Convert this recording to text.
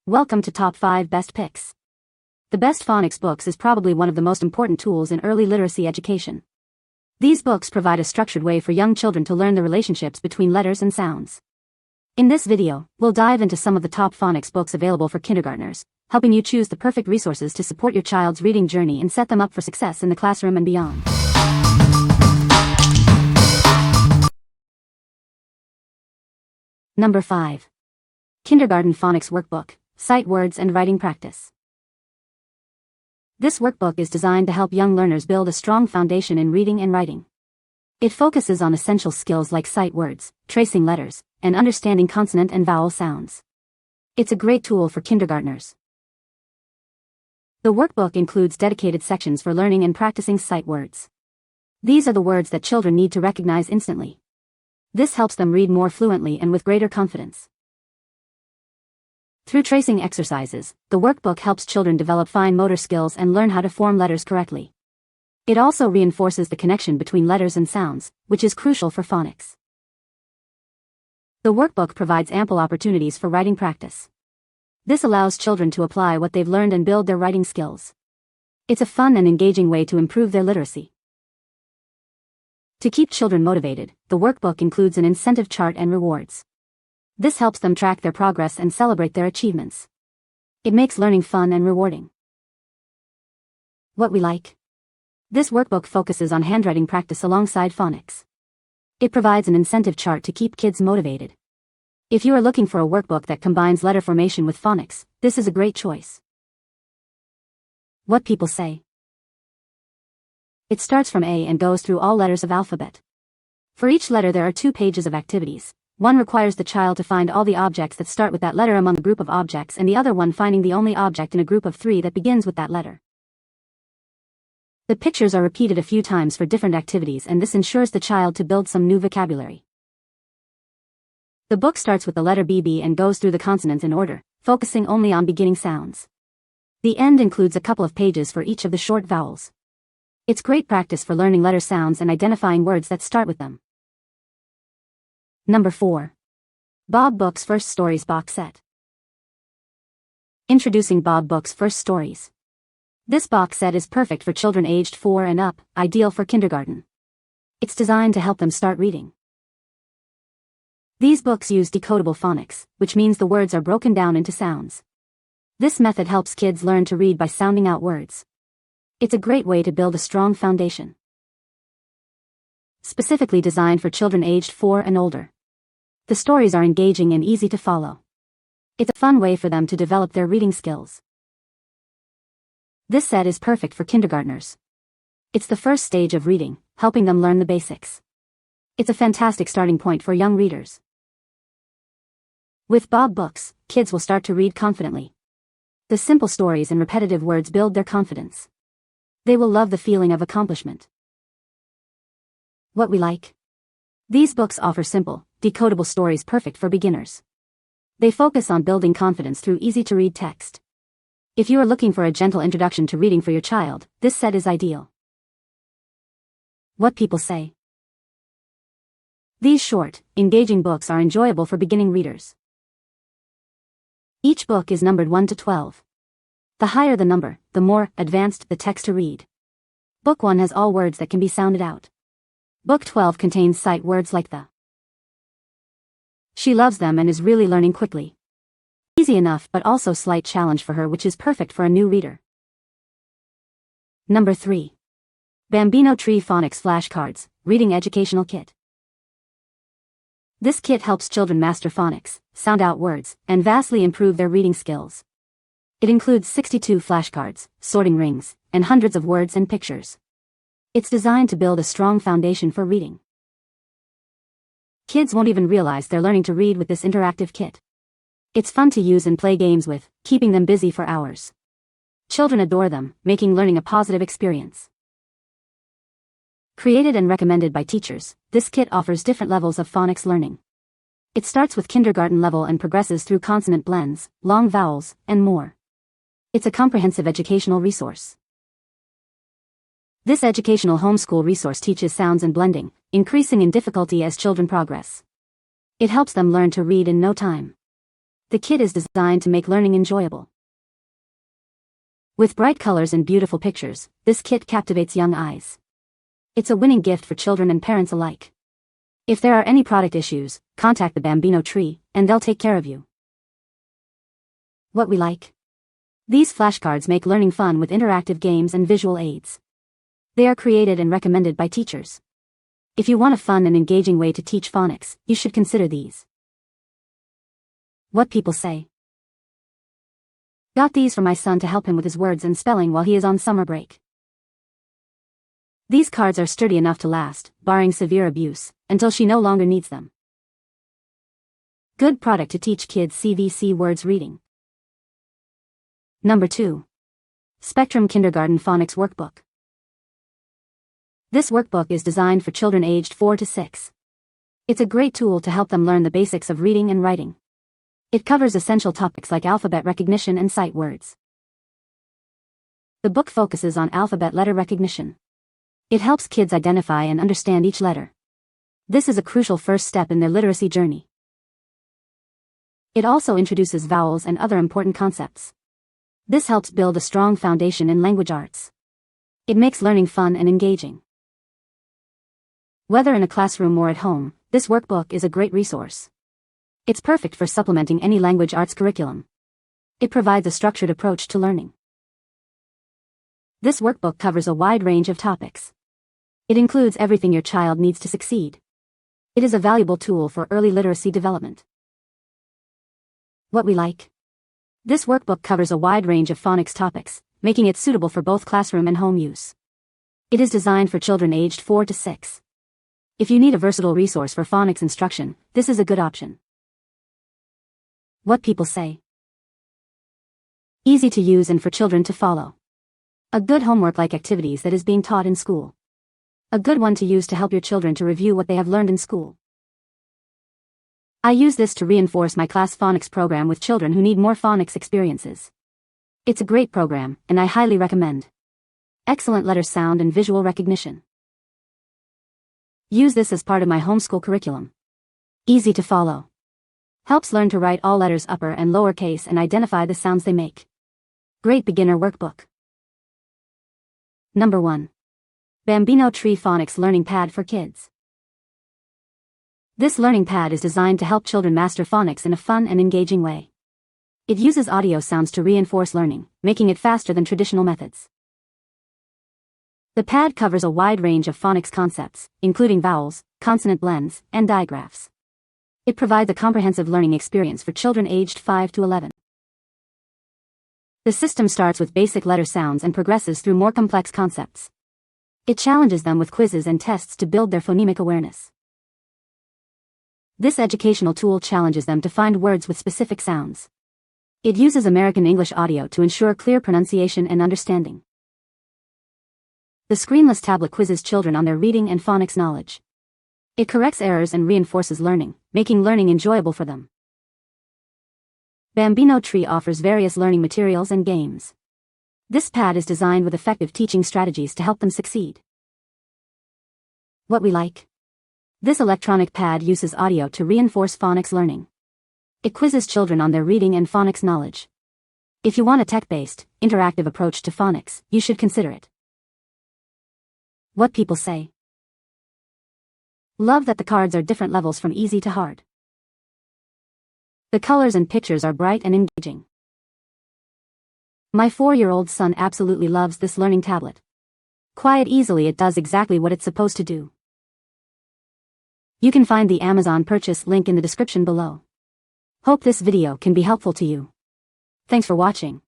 Welcome to Top 5 Best Picks. The Best Phonics Books is probably one of the most important tools in early literacy education. These books provide a structured way for young children to learn the relationships between letters and sounds. In this video, we'll dive into some of the top phonics books available for kindergartners, helping you choose the perfect resources to support your child's reading journey and set them up for success in the classroom and beyond. Number 5. Kindergarten Phonics Workbook, Sight Words and Writing Practice. This workbook is designed to help young learners build a strong foundation in reading and writing. It focuses on essential skills like sight words, tracing letters, and understanding consonant and vowel sounds. It's a great tool for kindergartners. The workbook includes dedicated sections for learning and practicing sight words. These are the words that children need to recognize instantly. This helps them read more fluently and with greater confidence. Through tracing exercises, the workbook helps children develop fine motor skills and learn how to form letters correctly. It also reinforces the connection between letters and sounds, which is crucial for phonics. The workbook provides ample opportunities for writing practice. This allows children to apply what they've learned and build their writing skills. It's a fun and engaging way to improve their literacy. To keep children motivated, the workbook includes an incentive chart and rewards. This helps them track their progress and celebrate their achievements. It makes learning fun and rewarding. What we like. This workbook focuses on handwriting practice alongside phonics. It provides an incentive chart to keep kids motivated. If you are looking for a workbook that combines letter formation with phonics, this is a great choice. What people say. It starts from A and goes through all letters of alphabet. For each letter there are 2 pages of activities. One requires the child to find all the objects that start with that letter among a group of objects, and the other one finding the only object in a group of 3 that begins with that letter. The pictures are repeated a few times for different activities, and this ensures the child to build some new vocabulary. The book starts with the letter BB and goes through the consonants in order, focusing only on beginning sounds. The end includes a couple of pages for each of the short vowels. It's great practice for learning letter sounds and identifying words that start with them. Number 4. Bob Book's First Stories Box Set. Introducing Bob Book's First Stories. This box set is perfect for children aged 4 and up, ideal for kindergarten. It's designed to help them start reading. These books use decodable phonics, which means the words are broken down into sounds. This method helps kids learn to read by sounding out words. It's a great way to build a strong foundation. Specifically designed for children aged 4 and older. The stories are engaging and easy to follow. It's a fun way for them to develop their reading skills. This set is perfect for kindergartners. It's the first stage of reading, helping them learn the basics. It's a fantastic starting point for young readers. With Bob Books, kids will start to read confidently. The simple stories and repetitive words build their confidence. They will love the feeling of accomplishment. What we like. These books offer simple, decodable stories perfect for beginners. They focus on building confidence through easy-to-read text. If you are looking for a gentle introduction to reading for your child, this set is ideal. What people say. These short, engaging books are enjoyable for beginning readers. Each book is numbered 1 to 12. The higher the number, the more advanced the text to read. Book 1 has all words that can be sounded out. Book 12 contains sight words like the. She loves them and is really learning quickly. Easy enough but also slight challenge for her, which is perfect for a new reader. Number 3. Bambino Tree Phonics Flashcards, Reading Educational Kit. This kit helps children master phonics, sound out words, and vastly improve their reading skills. It includes 62 flashcards, sorting rings, and hundreds of words and pictures. It's designed to build a strong foundation for reading. Kids won't even realize they're learning to read with this interactive kit. It's fun to use and play games with, keeping them busy for hours. Children adore them, making learning a positive experience. Created and recommended by teachers, this kit offers different levels of phonics learning. It starts with kindergarten level and progresses through consonant blends, long vowels, and more. It's a comprehensive educational resource. This educational homeschool resource teaches sounds and blending, increasing in difficulty as children progress. It helps them learn to read in no time. The kit is designed to make learning enjoyable. With bright colors and beautiful pictures, this kit captivates young eyes. It's a winning gift for children and parents alike. If there are any product issues, contact the Bambino tree, and they'll take care of you. What we like. These flashcards make learning fun with interactive games and visual aids. They are created and recommended by teachers. If you want a fun and engaging way to teach phonics, you should consider these. What people say. Got these for my son to help him with his words and spelling while he is on summer break. These cards are sturdy enough to last, barring severe abuse, until she no longer needs them. Good product to teach kids CVC words reading. Number 2. Spectrum Kindergarten Phonics Workbook. This workbook is designed for children aged 4 to 6. It's a great tool to help them learn the basics of reading and writing. It covers essential topics like alphabet recognition and sight words. The book focuses on alphabet letter recognition. It helps kids identify and understand each letter. This is a crucial first step in their literacy journey. It also introduces vowels and other important concepts. This helps build a strong foundation in language arts. It makes learning fun and engaging. Whether in a classroom or at home, this workbook is a great resource. It's perfect for supplementing any language arts curriculum. It provides a structured approach to learning. This workbook covers a wide range of topics. It includes everything your child needs to succeed. It is a valuable tool for early literacy development. What we like. This workbook covers a wide range of phonics topics, making it suitable for both classroom and home use. It is designed for children aged 4 to 6. If you need a versatile resource for phonics instruction, this is a good option. What people say. Easy to use and for children to follow. A good homework-like activities that is being taught in school. A good one to use to help your children to review what they have learned in school. I use this to reinforce my class phonics program with children who need more phonics experiences. It's a great program, and I highly recommend. Excellent letter sound and visual recognition. Use this as part of my homeschool curriculum. Easy to follow. Helps learn to write all letters upper and lowercase and identify the sounds they make. Great beginner workbook. Number 1. Bambino Tree Phonics Learning Pad for Kids. This learning pad is designed to help children master phonics in a fun and engaging way. It uses audio sounds to reinforce learning, making it faster than traditional methods. The pad covers a wide range of phonics concepts, including vowels, consonant blends, and digraphs. It provides a comprehensive learning experience for children aged 5 to 11. The system starts with basic letter sounds and progresses through more complex concepts. It challenges them with quizzes and tests to build their phonemic awareness. This educational tool challenges them to find words with specific sounds. It uses American English audio to ensure clear pronunciation and understanding. The screenless tablet quizzes children on their reading and phonics knowledge. It corrects errors and reinforces learning, making learning enjoyable for them. Bambino Tree offers various learning materials and games. This pad is designed with effective teaching strategies to help them succeed. What we like. This electronic pad uses audio to reinforce phonics learning. It quizzes children on their reading and phonics knowledge. If you want a tech-based, interactive approach to phonics, you should consider it. What people say. Love that the cards are different levels from easy to hard. The colors and pictures are bright and engaging. My 4-year-old son absolutely loves this learning tablet. Quiet easily, it does exactly what it's supposed to do. You can find the Amazon purchase link in the description below. Hope this video can be helpful to you. Thanks for watching.